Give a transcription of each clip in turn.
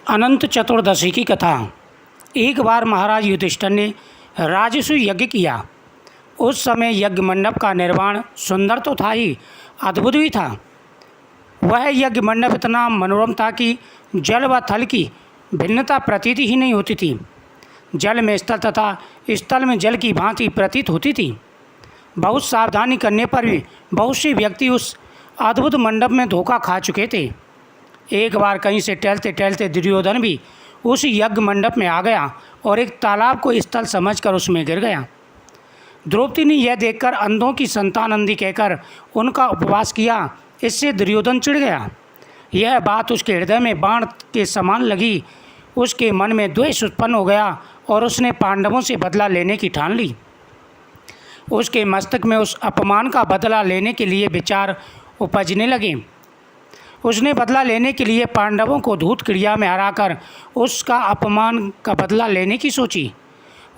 अनंत चतुर्दशी की कथा। एक बार महाराज युधिष्ठिर ने राजसु यज्ञ किया। उस समय यज्ञ मंडप का निर्माण सुंदर तो था ही, अद्भुत भी था। वह यज्ञ मंडप इतना मनोरम था कि जल व थल की भिन्नता प्रतीत ही नहीं होती थी। जल में स्थल तथा स्थल में जल की भांति प्रतीत होती थी। बहुत सावधानी करने पर भी बहुत से व्यक्ति उस अद्भुत मंडप में धोखा खा चुके थे। एक बार कहीं से टहलते टहलते दुर्योधन भी उस यज्ञ मंडप में आ गया और एक तालाब को स्थल समझकर उसमें गिर गया। द्रौपदी ने यह देखकर अंधों की संतान अंधी कहकर उनका उपवास किया। इससे दुर्योधन चिढ़ गया। यह बात उसके हृदय में बाण के समान लगी। उसके मन में द्वेष उत्पन्न हो गया और उसने पांडवों से बदला लेने की ठान ली। उसके मस्तक में उस अपमान का बदला लेने के लिए विचार उपजने लगे। उसने बदला लेने के लिए पांडवों को धूत क्रिया में हराकर उसका अपमान का बदला लेने की सोची।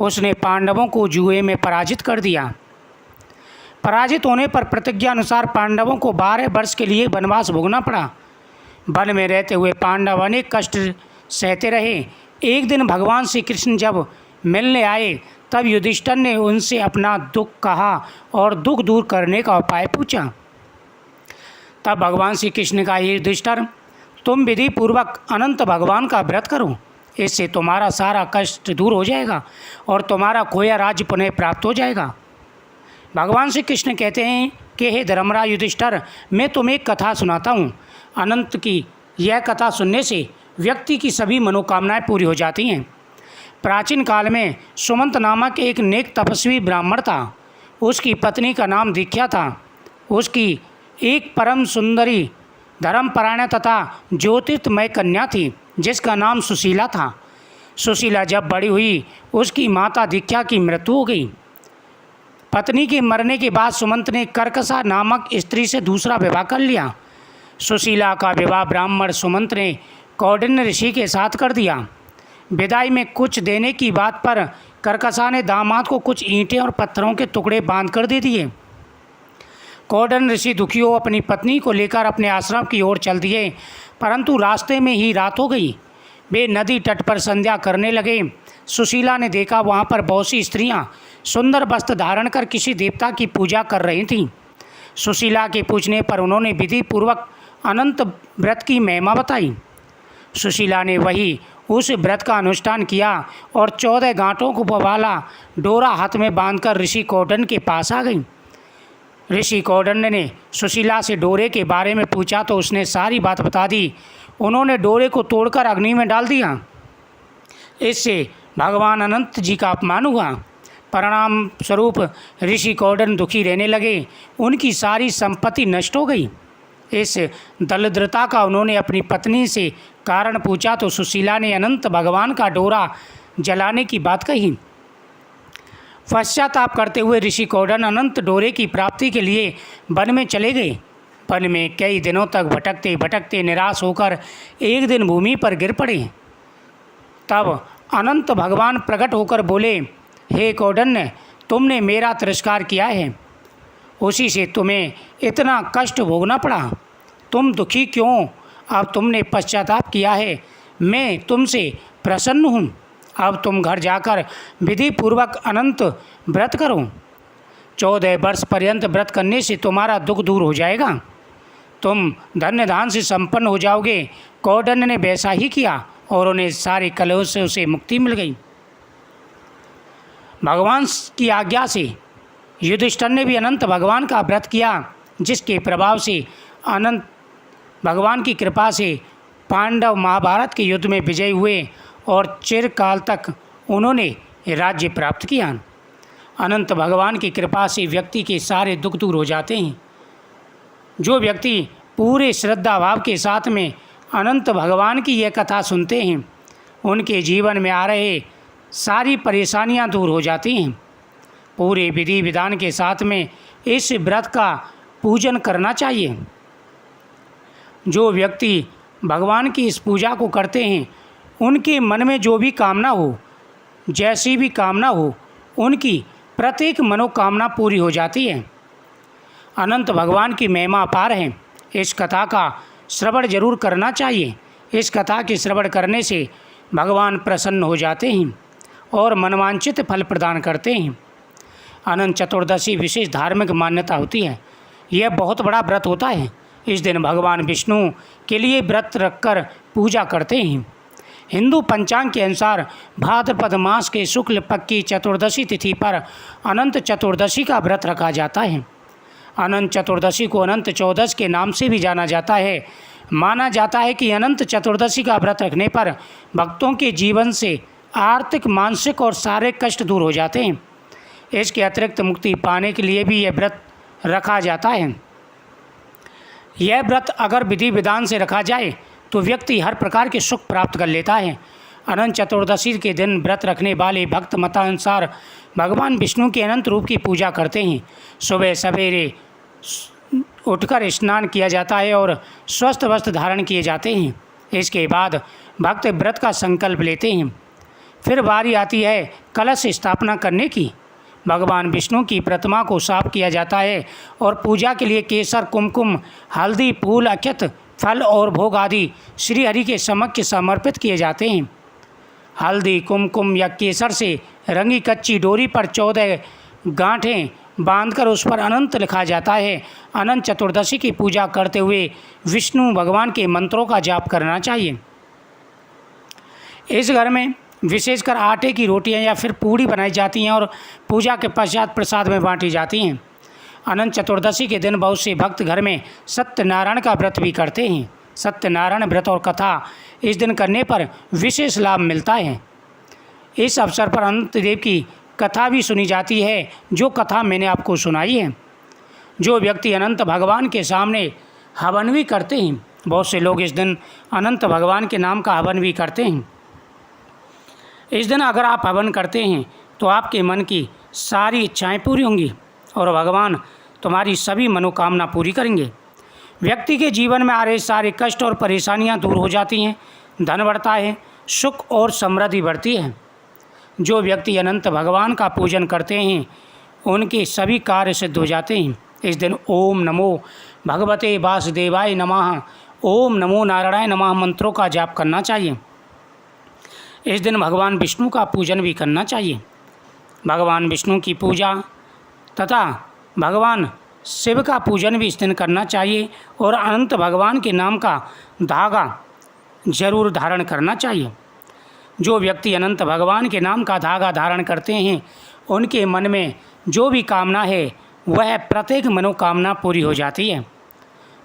उसने पांडवों को जुए में पराजित कर दिया। पराजित होने पर प्रतिज्ञा अनुसार पांडवों को 12 वर्ष के लिए वनवास भोगना पड़ा। वन में रहते हुए पांडव अनेक कष्ट सहते रहे। एक दिन भगवान श्री कृष्ण जब मिलने आए तब युधिष्ठिर ने उनसे अपना दुख कहा और दुख दूर करने का उपाय पूछा। तब भगवान श्री कृष्ण ने कहा, युधिष्ठिर, तुम विधि पूर्वक अनंत भगवान का व्रत करो। इससे तुम्हारा सारा कष्ट दूर हो जाएगा और तुम्हारा खोया राज्य पुनः प्राप्त हो जाएगा। भगवान श्री कृष्ण कहते हैं कि हे धर्मराज युधिष्ठिर, मैं तुम्हें एक कथा सुनाता हूँ। अनंत की यह कथा सुनने से व्यक्ति की सभी मनोकामनाएं पूरी हो जाती हैं। प्राचीन काल में सुमंत नामक एक नेक तपस्वी ब्राह्मण था। उसकी पत्नी का नाम दीक्षा था। उसकी एक परम सुंदरी धर्मपरायण तथा ज्योतिर्मय कन्या थी जिसका नाम सुशीला था। सुशीला जब बड़ी हुई उसकी माता दीक्षा की मृत्यु हो गई। पत्नी के मरने के बाद सुमंत ने कर्कशा नामक स्त्री से दूसरा विवाह कर लिया। सुशीला का विवाह ब्राह्मण सुमंत ने कौंडिन्य ऋषि के साथ कर दिया। विदाई में कुछ देने की बात पर कर्कशा ने दामाद को कुछ ईंटें और पत्थरों के टुकड़े बांध कर दे दिए। कौंडिन्य ऋषि दुखी हो अपनी पत्नी को लेकर अपने आश्रम की ओर चल दिए, परंतु रास्ते में ही रात हो गई। वे नदी तट पर संध्या करने लगे। सुशीला ने देखा वहाँ पर बहुत सी स्त्रियाँ सुंदर वस्त्र धारण कर किसी देवता की पूजा कर रही थीं। सुशीला के पूछने पर उन्होंने विधि पूर्वक अनंत व्रत की महिमा बताई। सुशीला ने वही उस व्रत का अनुष्ठान किया और 14 गांठों को वाला डोरा हाथ में बांधकर ऋषि कौंडिन्य के पास आ गई। ऋषि कौंडिन्य ने सुशीला से डोरे के बारे में पूछा तो उसने सारी बात बता दी। उन्होंने डोरे को तोड़कर अग्नि में डाल दिया। इससे भगवान अनंत जी का अपमान हुआ। परिणाम स्वरूप ऋषि कौंडिन्य दुखी रहने लगे। उनकी सारी संपत्ति नष्ट हो गई। इस दरिद्रता का उन्होंने अपनी पत्नी से कारण पूछा तो सुशीला ने अनंत भगवान का डोरा जलाने की बात कही। पश्चाताप करते हुए ऋषि कौंडिन्य अनंत डोरे की प्राप्ति के लिए वन में चले गए। वन में कई दिनों तक भटकते भटकते निराश होकर एक दिन भूमि पर गिर पड़े। तब अनंत भगवान प्रकट होकर बोले, हे कौंडिन्य, तुमने मेरा तिरस्कार किया है, उसी से तुम्हें इतना कष्ट भोगना पड़ा। तुम दुखी क्यों? अब तुमने पश्चाताप किया है, मैं तुमसे प्रसन्न हूँ। अब तुम घर जाकर विधि पूर्वक अनंत व्रत करो। 14 वर्ष पर्यंत व्रत करने से तुम्हारा दुख दूर हो जाएगा। तुम धन्य धान से संपन्न हो जाओगे। कौंडिन्य ने वैसा ही किया और उन्हें सारे कलेशों से मुक्ति मिल गई। भगवान की आज्ञा से युधिष्ठिर ने भी अनंत भगवान का व्रत किया, जिसके प्रभाव से अनंत भगवान की कृपा से पांडव महाभारत के युद्ध में विजयी हुए और चिरकाल तक उन्होंने राज्य प्राप्त किया। अनंत भगवान की कृपा से व्यक्ति के सारे दुख दूर हो जाते हैं। जो व्यक्ति पूरे श्रद्धा भाव के साथ में अनंत भगवान की यह कथा सुनते हैं, उनके जीवन में आ रहे सारी परेशानियां दूर हो जाती हैं। पूरे विधि विधान के साथ में इस व्रत का पूजन करना चाहिए। जो व्यक्ति भगवान की इस पूजा को करते हैं, उनके मन में जो भी कामना हो, जैसी भी कामना हो, उनकी प्रत्येक मनोकामना पूरी हो जाती है। अनंत भगवान की महिमा अपार है। इस कथा का श्रवण जरूर करना चाहिए। इस कथा के श्रवण करने से भगवान प्रसन्न हो जाते हैं और मनवांछित फल प्रदान करते हैं। अनंत चतुर्दशी विशेष धार्मिक मान्यता होती है। यह बहुत बड़ा व्रत होता है। इस दिन भगवान विष्णु के लिए व्रत रखकर पूजा करते हैं। हिंदू पंचांग के अनुसार भाद्रपद मास के शुक्ल पक्ष की चतुर्दशी तिथि पर अनंत चतुर्दशी का व्रत रखा जाता है। अनंत चतुर्दशी को अनंत चौदस के नाम से भी जाना जाता है। माना जाता है कि अनंत चतुर्दशी का व्रत रखने पर भक्तों के जीवन से आर्थिक, मानसिक और शारीरिक कष्ट दूर हो जाते हैं। इसके अतिरिक्त मुक्ति पाने के लिए भी यह व्रत रखा जाता है। यह व्रत अगर विधि विधान से रखा जाए तो व्यक्ति हर प्रकार के सुख प्राप्त कर लेता है। अनंत चतुर्दशी के दिन व्रत रखने वाले भक्त मतानुसार भगवान विष्णु के अनंत रूप की पूजा करते हैं। सुबह सवेरे उठकर स्नान किया जाता है और स्वस्थ वस्त्र धारण किए जाते हैं। इसके बाद भक्त व्रत का संकल्प लेते हैं। फिर बारी आती है कलश स्थापना करने की। भगवान विष्णु की प्रतिमा को साफ किया जाता है और पूजा के लिए केसर, कुमकुम, हल्दी, फूल, अक्षत, फल और भोग आदि श्री हरि के समक्ष समर्पित किए जाते हैं। हल्दी, कुमकुम या केसर से रंगी कच्ची डोरी पर 14 गांठें बांधकर उस पर अनंत लिखा जाता है। अनंत चतुर्दशी की पूजा करते हुए विष्णु भगवान के मंत्रों का जाप करना चाहिए। इस घर में विशेषकर आटे की रोटियां या फिर पूड़ी बनाई जाती हैं और पूजा के पश्चात प्रसाद में बांटी जाती हैं। अनंत चतुर्दशी के दिन बहुत से भक्त घर में सत्यनारायण का व्रत भी करते हैं। सत्यनारायण व्रत और कथा इस दिन करने पर विशेष लाभ मिलता है। इस अवसर पर अनंत देव की कथा भी सुनी जाती है, जो कथा मैंने आपको सुनाई है। जो व्यक्ति अनंत भगवान के सामने हवन भी करते हैं, बहुत से लोग इस दिन अनंत भगवान के नाम का हवन भी करते हैं। इस दिन अगर आप हवन करते हैं तो आपके मन की सारी इच्छाएं पूरी होंगी और भगवान तुम्हारी सभी मनोकामना पूरी करेंगे। व्यक्ति के जीवन में आ रहे सारे कष्ट और परेशानियां दूर हो जाती हैं, धन बढ़ता है, सुख और समृद्धि बढ़ती है। जो व्यक्ति अनंत भगवान का पूजन करते हैं उनके सभी कार्य सिद्ध हो जाते हैं। इस दिन ओम नमो भगवते वासुदेवाय नमः, ओम नमो नारायणाय नमः मंत्रों का जाप करना चाहिए। इस दिन भगवान विष्णु का पूजन भी करना चाहिए। भगवान विष्णु की पूजा तथा भगवान शिव का पूजन भी इस दिन करना चाहिए और अनंत भगवान के नाम का धागा जरूर धारण करना चाहिए। जो व्यक्ति अनंत भगवान के नाम का धागा धारण करते हैं उनके मन में जो भी कामना है वह प्रत्येक मनोकामना पूरी हो जाती है।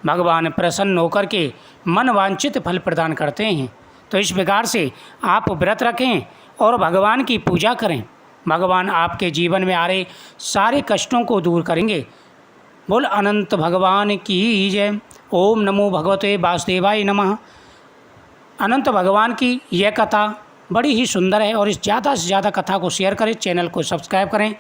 भगवान प्रसन्न होकर के मन वांछित फल प्रदान करते हैं। तो इस प्रकार से आप व्रत रखें और भगवान की पूजा करें। भगवान आपके जीवन में आ रहे सारे कष्टों को दूर करेंगे। बोल अनंत भगवान की जय। ओम नमो भगवते वासुदेवाय नमः। अनंत भगवान की यह कथा बड़ी ही सुंदर है और इस ज़्यादा से ज़्यादा कथा को शेयर करें, चैनल को सब्सक्राइब करें।